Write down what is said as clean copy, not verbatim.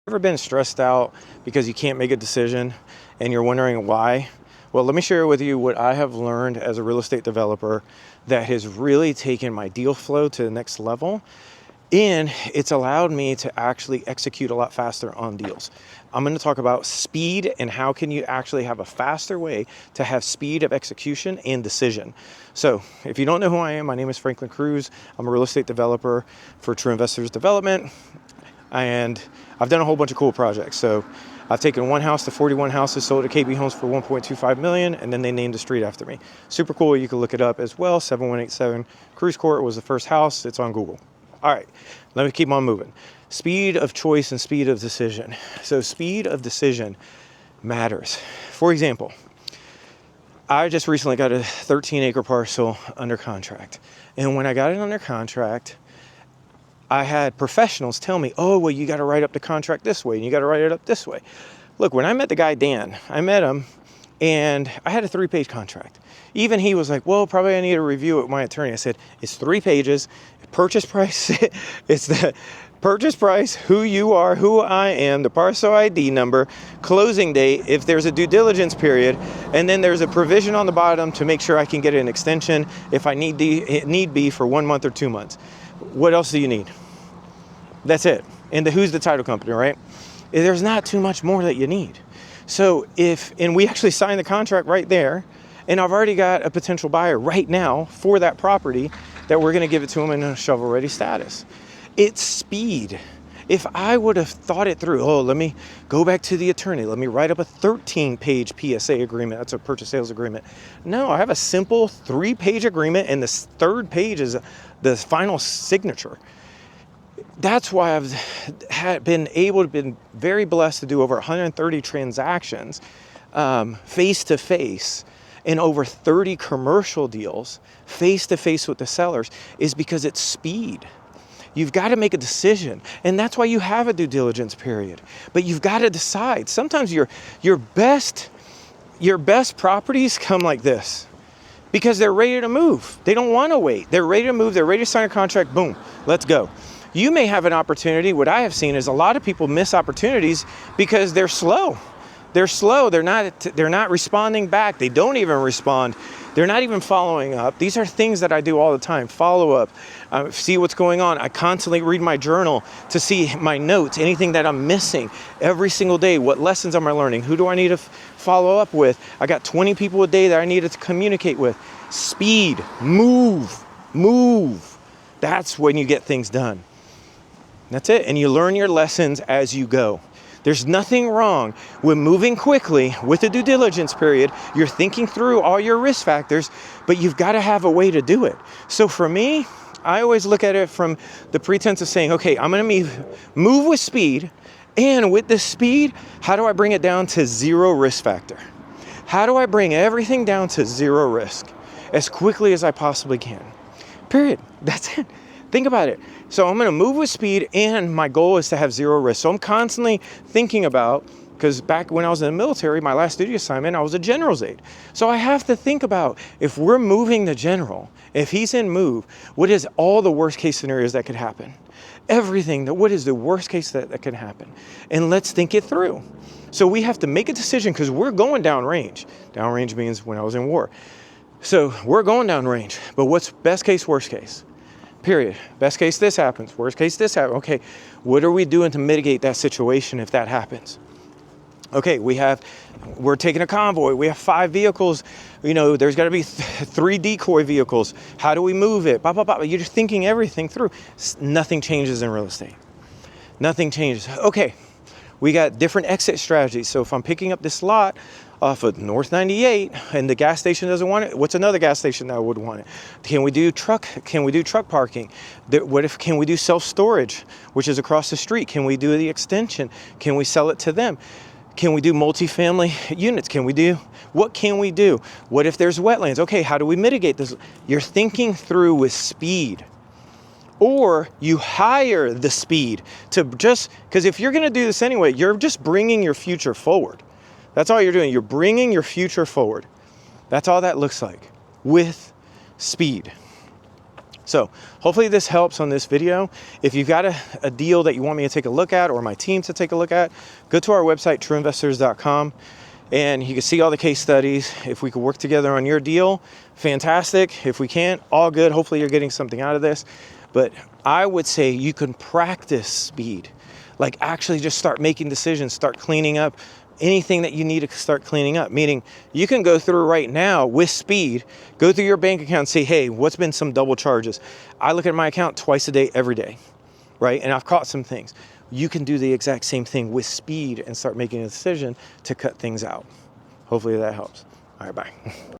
Ever been stressed out because you can't make a decision and you're wondering why? Well, let me share with you what I have learned as a real estate developer that has really taken my deal flow to the next level. And it's allowed me to actually execute a lot faster on deals. I'm going to talk about speed and how can you actually have a faster way to have speed of execution and decision. So if you don't know who I am, my name is Franklin Cruz. I'm a real estate developer for True Investors Development. And I've done a whole bunch of cool projects. So I've taken one house to 41 houses, sold to KB Homes for $1.25 million, and then they named the street after me. Super cool. You can look it up as well. 7187 Cruise Court was the first house. It's on Google. All right, let me keep on moving. Speed of choice and speed of decision. So speed of decision matters. For example, I just recently got a 13-acre parcel under contract. And when I got it under contract, I had professionals tell me, oh, well, you got to write up the contract this way, and you got to write it up this way. Look, when I met the guy, Dan, I met him, and I had a 3-page contract. Even he was like, well, probably I need to review it with my attorney. I said, it's 3 pages, purchase price, it's the purchase price, who you are, who I am, the parcel ID number, closing date, if there's a due diligence period, and then there's a provision on the bottom to make sure I can get an extension if I need be for 1 month or 2 months. What else do you need? That's it. And who's the title company, right? There's not too much more that you need. So and we actually signed the contract right there, and I've already got a potential buyer right now for that property that we're going to give it to them in a shovel-ready status. It's speed. If I would have thought it through, let me go back to the attorney, let me write up a 13-page PSA agreement, that's a purchase sales agreement. No, I have a simple 3-page agreement, and the 3rd page is the final signature. That's why I've been very blessed to do over 130 transactions face-to-face and over 30 commercial deals face-to-face with the sellers, is because it's speed. You've got to make a decision, and that's why you have a due diligence period. But you've got to decide. Sometimes your best properties come like this because they're ready to move. They don't want to wait. They're ready to move. They're ready to sign a contract. Boom, let's go. You may have an opportunity. What I have seen is a lot of people miss opportunities because they're slow. They're slow. They're not responding back. They don't even respond. They're not even following up. These are things that I do all the time. Follow up, see what's going on. I constantly read my journal to see my notes, anything that I'm missing every single day. What lessons am I learning? Who do I need to follow up with? I got 20 people a day that I need to communicate with. Speed, move. That's when you get things done. That's it. And you learn your lessons as you go. There's nothing wrong with moving quickly with a due diligence period. You're thinking through all your risk factors, but you've got to have a way to do it. So for me, I always look at it from the pretense of saying, okay, I'm going to move with speed. And with this speed, how do I bring it down to 0 risk factor? How do I bring everything down to 0 risk as quickly as I possibly can? Period. That's it. Think about it. So I'm going to move with speed, and my goal is to have 0 risk. So I'm constantly thinking about, because back when I was in the military, my last duty assignment, I was a general's aide. So I have to think about, if we're moving the general, if he's in move, what is all the worst case scenarios that could happen? Everything, what is the worst case that can happen? And let's think it through. So we have to make a decision because we're going downrange. Downrange means when I was in war. So we're going downrange, but what's best case, worst case? Period. Best case, this happens. Worst case, this happens. Okay, what are we doing to mitigate that situation if that happens? Okay, we're taking a convoy. We have 5 vehicles. There's got to be 3 decoy vehicles. How do we move it? Blah, blah, blah. You're just thinking everything through. Nothing changes in real estate. Nothing changes. Okay, we got different exit strategies. So if I'm picking up this lot off of North 98 and the gas station doesn't want it, what's another gas station that would want it? Can we do truck parking? Can we do self-storage, which is across the street? Can we do the extension? Can we sell it to them? Can we do multifamily units? What can we do? What if there's wetlands? Okay, how do we mitigate this? You're thinking through with speed. Or you hire the speed because if you're going to do this anyway, you're just bringing your future forward. That's all you're doing. You're bringing your future forward. That's all that looks like with speed. So hopefully this helps on this video. If you've got a deal that you want me to take a look at, or my team to take a look at, go to our website, trueinvestors.com, and you can see all the case studies. If we could work together on your deal, fantastic. If we can't, all good. Hopefully you're getting something out of this. But I would say you can practice speed. Like actually just start making decisions, start cleaning up anything that you need to start cleaning up. Meaning you can go through right now with speed, go through your bank account and say, hey, what's been some double charges? I look at my account twice a day, every day, right? And I've caught some things. You can do the exact same thing with speed and start making a decision to cut things out. Hopefully that helps. All right, bye.